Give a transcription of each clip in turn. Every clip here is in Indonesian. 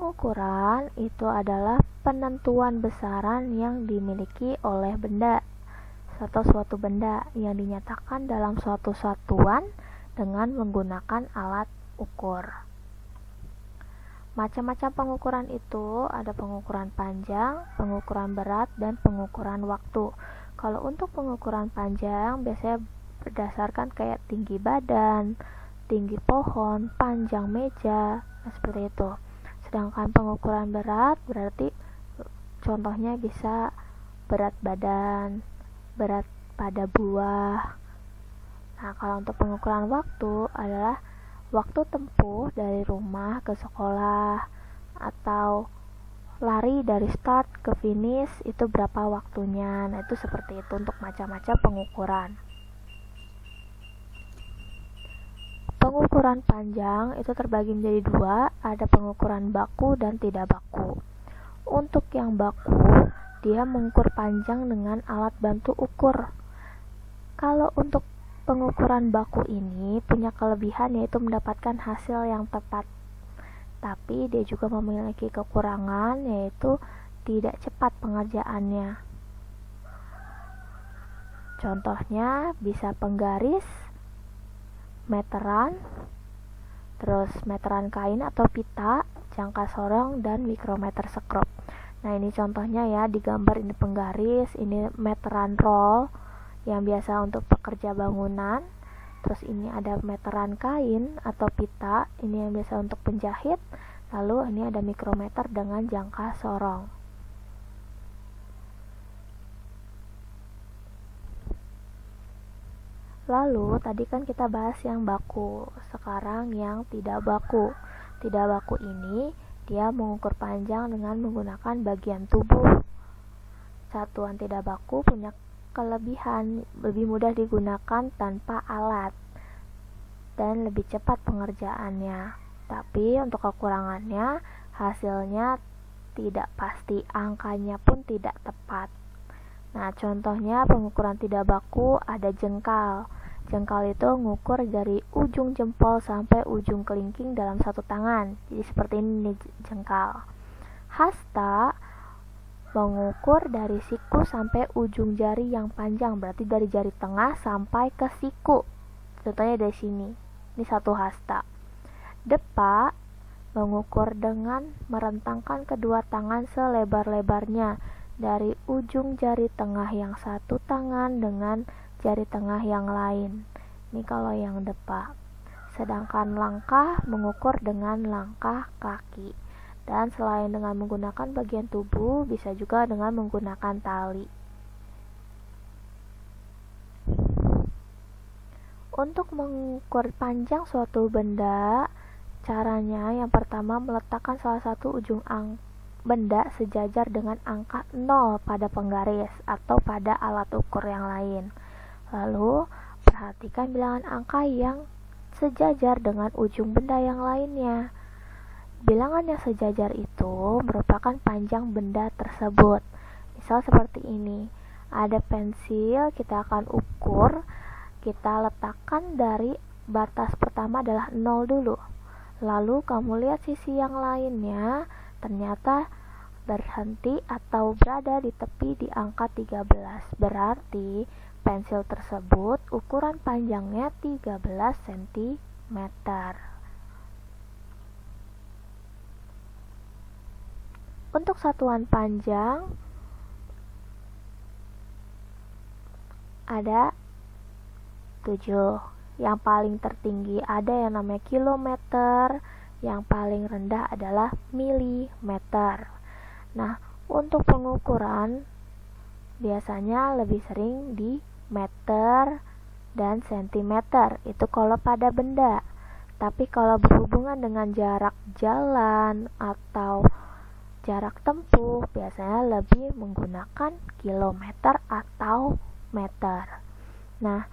Pengukuran itu adalah penentuan besaran yang dimiliki oleh benda atau suatu benda yang dinyatakan dalam suatu satuan dengan menggunakan alat ukur. Macam-macam pengukuran itu ada pengukuran panjang, pengukuran berat, dan pengukuran waktu. Kalau untuk pengukuran panjang biasanya berdasarkan kayak tinggi badan, tinggi pohon, panjang meja, seperti itu. Sedangkan pengukuran berat berarti contohnya bisa berat badan, berat pada buah. Nah, kalau untuk pengukuran waktu adalah waktu tempuh dari rumah ke sekolah atau lari dari start ke finish itu berapa waktunya. Nah, itu seperti itu untuk macam-macam pengukuran. Pengukuran panjang itu terbagi menjadi dua, ada pengukuran baku dan tidak baku. Untuk yang baku, dia mengukur panjang dengan alat bantu ukur. Kalau untuk pengukuran baku ini punya kelebihan yaitu mendapatkan hasil yang tepat. Tapi dia juga memiliki kekurangan yaitu tidak cepat pengerjaannya. Contohnya bisa penggaris, meteran, terus meteran kain atau pita, jangka sorong, dan mikrometer sekrup. Nah, ini contohnya ya, digambar ini penggaris, ini meteran roll yang biasa untuk pekerja bangunan. Terus ini ada meteran kain atau pita, ini yang biasa untuk penjahit. Lalu ini ada mikrometer dengan jangka sorong. Lalu tadi kan kita bahas yang baku, sekarang yang tidak baku. Tidak baku ini dia mengukur panjang dengan menggunakan bagian tubuh. Satuan tidak baku punya kelebihan lebih mudah digunakan tanpa alat dan lebih cepat pengerjaannya. Tapi untuk kekurangannya hasilnya tidak pasti, angkanya pun tidak tepat. Nah, contohnya pengukuran tidak baku ada jengkal. Jengkal itu mengukur dari ujung jempol sampai ujung kelingking dalam satu tangan. Jadi seperti ini nih jengkal. Hasta mengukur dari siku sampai ujung jari yang panjang, berarti dari jari tengah sampai ke siku. Contohnya dari sini. Ini satu hasta. Depa mengukur dengan merentangkan kedua tangan selebar-lebarnya dari ujung jari tengah yang satu tangan dengan jari tengah yang lain. Ini kalau yang depa. Sedangkan langkah mengukur dengan langkah kaki. Dan selain dengan menggunakan bagian tubuh, bisa juga dengan menggunakan tali. Untuk mengukur panjang suatu benda, caranya yang pertama meletakkan salah satu ujung benda sejajar dengan angka 0 pada penggaris atau pada alat ukur yang lain. Lalu, perhatikan bilangan angka yang sejajar dengan ujung benda yang lainnya. Bilangan yang sejajar itu merupakan panjang benda tersebut. Misal seperti ini. Ada pensil, kita akan ukur, kita letakkan dari batas pertama adalah 0 dulu. Lalu kamu lihat sisi yang lainnya, ternyata berhenti atau berada di tepi di angka 13. Berarti pensil tersebut ukuran panjangnya 13 cm. Untuk satuan panjang ada 7. Yang paling tertinggi ada yang namanya kilometer, yang paling rendah adalah milimeter. Nah, untuk pengukuran biasanya lebih sering di meter dan sentimeter, itu kalau pada benda. Tapi kalau berhubungan dengan jarak jalan atau jarak tempuh, biasanya lebih menggunakan kilometer atau meter. Nah,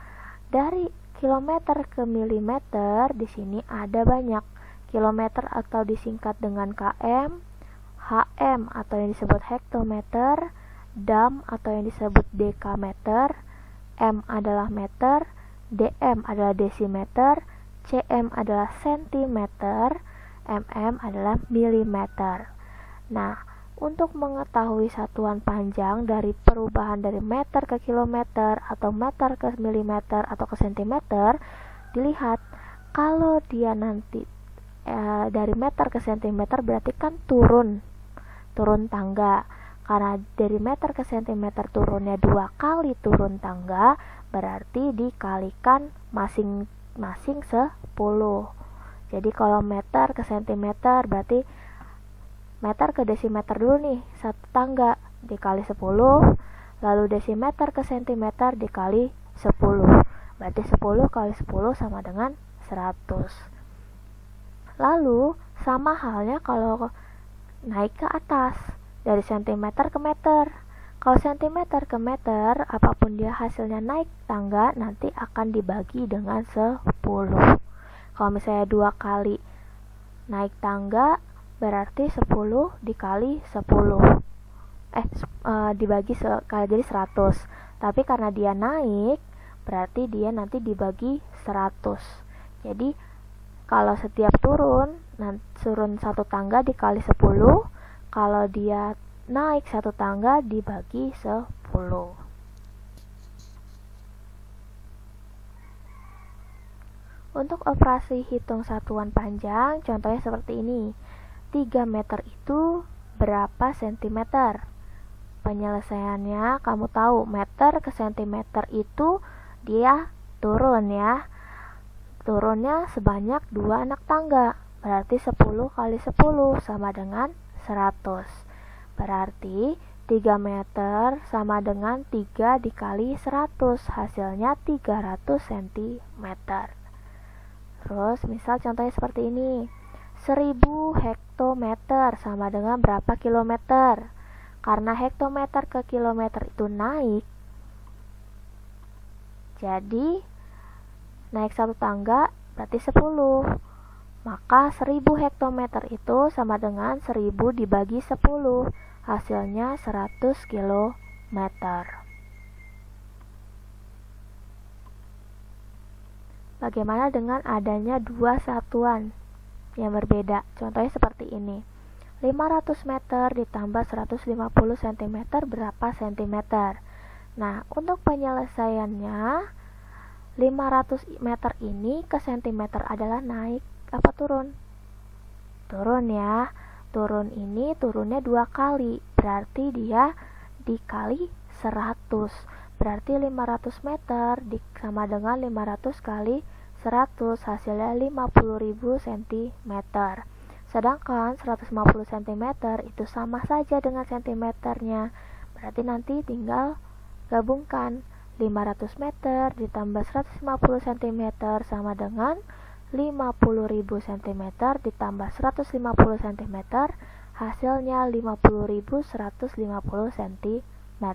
dari kilometer ke milimeter di sini ada banyak. Kilometer atau disingkat dengan km, HM atau yang disebut hektometer, dam atau yang disebut dekameter, M adalah meter, DM adalah desimeter, CM adalah sentimeter, mm adalah milimeter. Nah, untuk mengetahui satuan panjang dari perubahan dari meter ke kilometer atau meter ke milimeter atau ke sentimeter, dilihat kalau dia nanti dari meter ke sentimeter berarti kan turun tangga. Karena dari meter ke sentimeter turunnya 2 kali turun tangga, berarti dikalikan masing-masing 10. Jadi kalau meter ke sentimeter berarti meter ke desimeter dulu nih, 1 tangga dikali 10, lalu desimeter ke sentimeter dikali 10. Berarti 10 kali 10 sama dengan 100. Lalu sama halnya kalau naik ke atas dari sentimeter ke meter. Kalau sentimeter ke meter, apapun dia hasilnya naik tangga nanti akan dibagi dengan 10. Kalau misalnya 2 kali naik tangga berarti 10 dikali 10 dibagi kali jadi 100. Tapi karena dia naik berarti dia nanti dibagi 100. Jadi kalau setiap turun 1 tangga dikali 10, kalau dia naik 1 tangga dibagi 10. Untuk operasi hitung satuan panjang, contohnya seperti ini. 3 meter itu berapa sentimeter? Penyelesaiannya kamu tahu, meter ke sentimeter itu dia turun ya. Turunnya sebanyak 2 anak tangga. Berarti 10 kali 10 sama dengan 100. Berarti 3 meter sama dengan 3 dikali 100. Hasilnya 300 cm. Terus misal contohnya seperti ini. 1000 hektometer sama dengan berapa kilometer? Karena hektometer ke kilometer itu naik, jadi naik 1 tangga berarti 10. Maka 1000 hektometer itu sama dengan 1000 dibagi 10. Hasilnya 100 kilometer. Bagaimana dengan adanya 2 satuan yang berbeda? Contohnya seperti ini. 500 meter ditambah 150 cm berapa cm? Nah, untuk penyelesaiannya 500 meter ini ke sentimeter adalah naik apa turun? Turun ya. Turun ini turunnya 2 kali, berarti dia dikali 100. Berarti 500 meter sama dengan 500 kali 100, hasilnya 50.000 cm. Sedangkan 150 cm itu sama saja dengan sentimeternya. Berarti nanti tinggal gabungkan 500 meter ditambah 150 cm sama dengan 50.000 cm ditambah 150 cm, hasilnya 50.150 cm.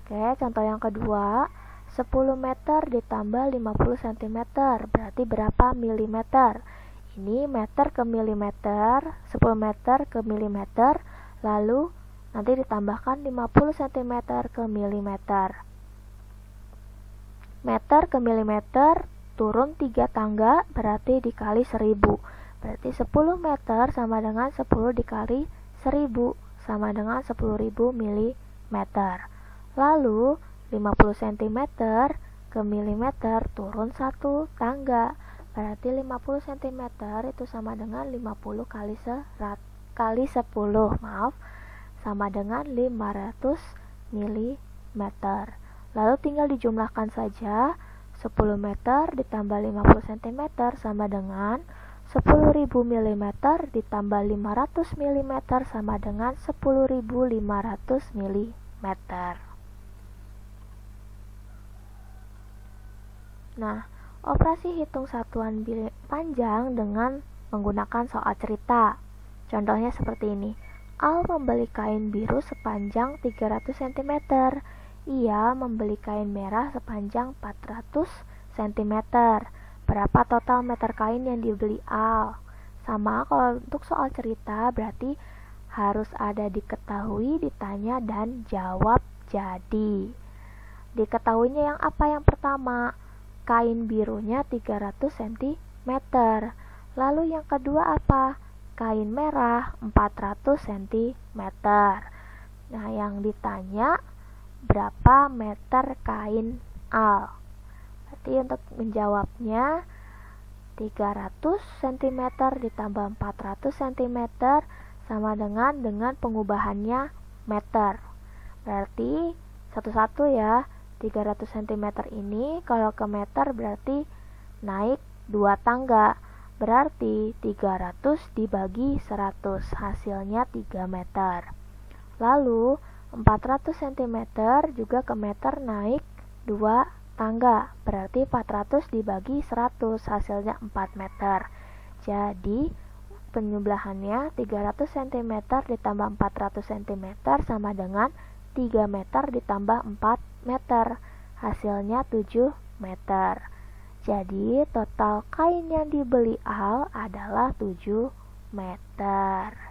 Oke, contoh yang kedua, 10 meter ditambah 50 cm berarti berapa milimeter? Ini meter ke milimeter, 10 meter ke milimeter, lalu nanti ditambahkan 50 cm ke milimeter. Meter ke milimeter turun 3 tangga berarti dikali 1000. Berarti 10 meter sama dengan 10 dikali 1000 sama dengan 10.000 milimeter. Lalu 50 cm ke milimeter turun 1 tangga. Berarti 50 cm itu sama dengan 50 kali 10, sama dengan 500 mm. Lalu tinggal dijumlahkan saja. 10 meter ditambah 50 cm sama dengan 10.000 mm ditambah 500 mm sama dengan 10.500 mm. Nah, operasi hitung satuan panjang dengan menggunakan soal cerita. Contohnya seperti ini. Al membeli kain biru sepanjang 300 cm. Ia membeli kain merah sepanjang 400 cm. Berapa total meter kain yang dibeli Al? Sama kalau untuk soal cerita berarti harus ada diketahui, ditanya, dan jawab jadi. Diketahuinya yang apa yang pertama? Kain birunya 300 cm. Lalu yang kedua apa? Kain merah 400 cm. Nah, yang ditanya berapa meter kain al? Berarti untuk menjawabnya 300 cm ditambah 400 cm sama dengan pengubahannya meter. Berarti satu-satu ya. 300 cm ini kalau ke meter berarti naik 2 tangga. Berarti 300 dibagi 100, hasilnya 3 meter. Lalu 400 cm juga ke meter naik 2 tangga. Berarti 400 dibagi 100, hasilnya 4 meter. Jadi penjumlahannya 300 cm ditambah 400 cm sama dengan 3 meter ditambah 4 meter. Hasilnya 7 meter. Jadi total kain yang dibeli Al adalah 7 meter.